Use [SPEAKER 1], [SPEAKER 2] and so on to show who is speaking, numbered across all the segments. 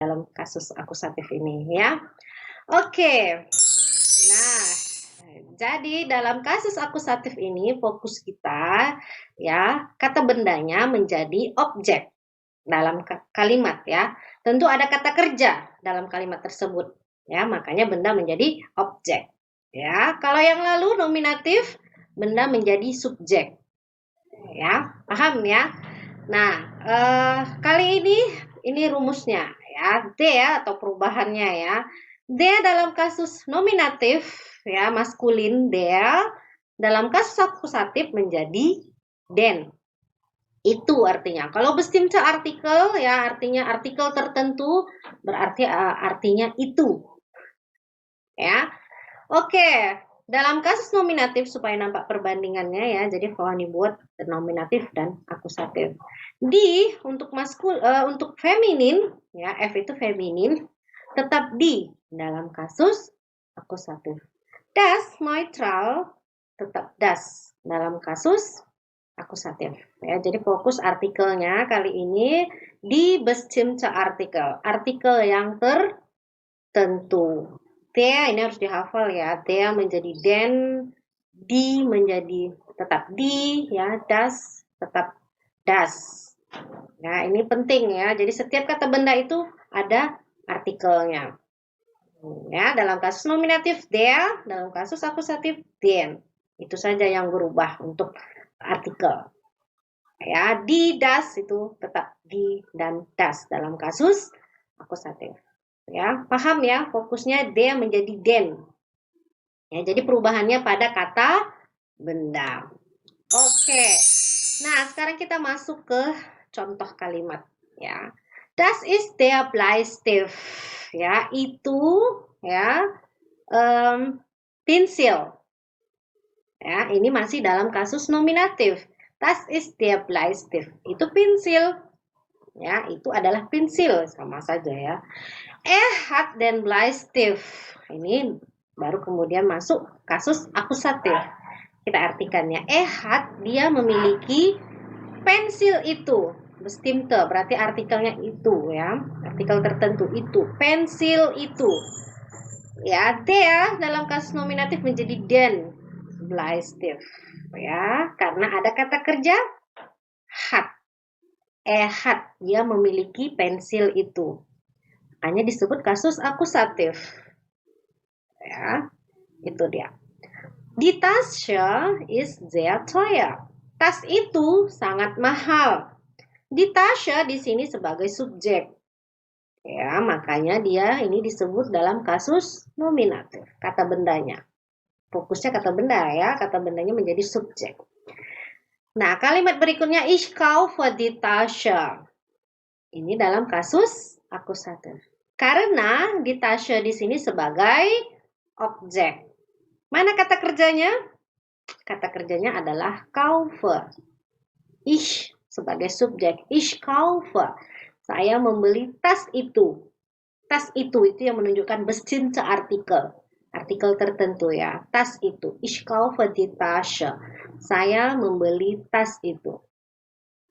[SPEAKER 1] dalam kasus akusatif ini ya. Oke. Nah, jadi dalam kasus akusatif ini fokus kita ya, kata bendanya menjadi objek dalam kalimat ya. Tentu ada kata kerja dalam kalimat tersebut ya, makanya benda menjadi objek. Ya, kalau yang lalu nominatif, benda menjadi subjek. Ya, paham ya? Nah, kali ini rumusnya ya, there atau perubahannya ya. There dalam kasus nominatif ya, maskulin there, dalam kasus akusatif menjadi then. Itu artinya. Kalau bestimce artikel ya, artinya artikel tertentu, berarti artinya itu. Ya. Oke, dalam kasus nominatif supaya nampak perbandingannya ya, jadi Fawani buat nominatif dan akusatif. Di untuk untuk feminin ya, F itu feminin, tetap di dalam kasus akusatif. Das neutral tetap das dalam kasus akusatif ya. Jadi fokus artikelnya kali ini di bestimmte artikel, artikel yang tertentu. Der ini harus dihafal ya. Der menjadi den, di menjadi tetap di ya, das tetap das. Nah, ini penting ya. Jadi setiap kata benda itu ada artikelnya. Ya, dalam kasus nominatif der, dalam kasus akusatif den. Itu saja yang berubah untuk artikel. Ya, di das itu tetap di dan das dalam kasus akusatif. Ya, paham ya? Fokusnya dia menjadi den. Ya, jadi perubahannya pada kata benda. Oke. Nah, sekarang kita masuk ke contoh kalimat ya. Das ist der Bleistift. Ya, itu ya pensil. Ya, ini masih dalam kasus nominatif. Das ist der Bleistift. Itu pensil. Ya, itu adalah pensil sama saja ya. Hat dan Bleistift. Ini baru kemudian masuk kasus akusatif. Kita artikannya. Hat dia memiliki pensil itu. Bestimmte berarti artikelnya itu ya. Artikel tertentu itu. Pensil itu. Ya, der dalam kasus nominatif menjadi den Bleistift. Ya, karena ada kata kerja hat. Hat dia memiliki pensil itu. Hanya disebut kasus akusatif. Ya, itu dia. Die Tasche ist sehr teuer. Tas itu sangat mahal. Die Tasche di sini sebagai subjek. Ya, makanya dia ini disebut dalam kasus nominatif, kata bendanya. Fokusnya kata benda ya, kata bendanya menjadi subjek. Nah, kalimat berikutnya ich kaufe die Tasche. Ini dalam kasus akusatif. Karena die Tasche di sini sebagai objek. Mana kata kerjanya? Kata kerjanya adalah kaufe. Ich sebagai subjek. Ich kaufe. Saya membeli tas itu. Tas itu yang menunjukkan bestimmte artikel. Artikel tertentu ya. Tas itu. Ich kaufe die Tasche. Saya membeli tas itu.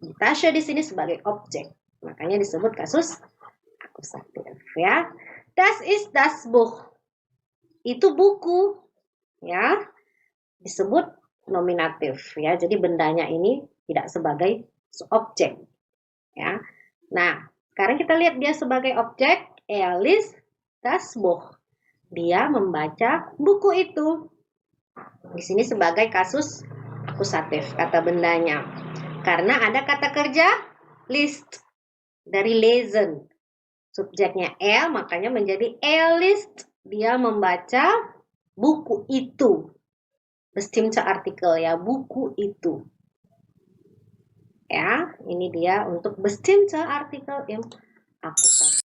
[SPEAKER 1] Die Tasche di sini sebagai objek. Makanya disebut kasus akusatif ya. Das ist das Buch. Itu buku ya. Disebut nominatif ya. Jadi bendanya ini tidak sebagai objek ya. Nah, sekarang kita lihat dia sebagai objek. Er liest das Buch. Dia membaca buku itu. Di sini sebagai kasus akusatif kata bendanya. Karena ada kata kerja list dari lesen. Subjeknya er, makanya menjadi er liest. Dia membaca buku itu. Bestimmte artikel ya, buku itu. Ya, ini dia untuk bestimmte artikel im akusatif.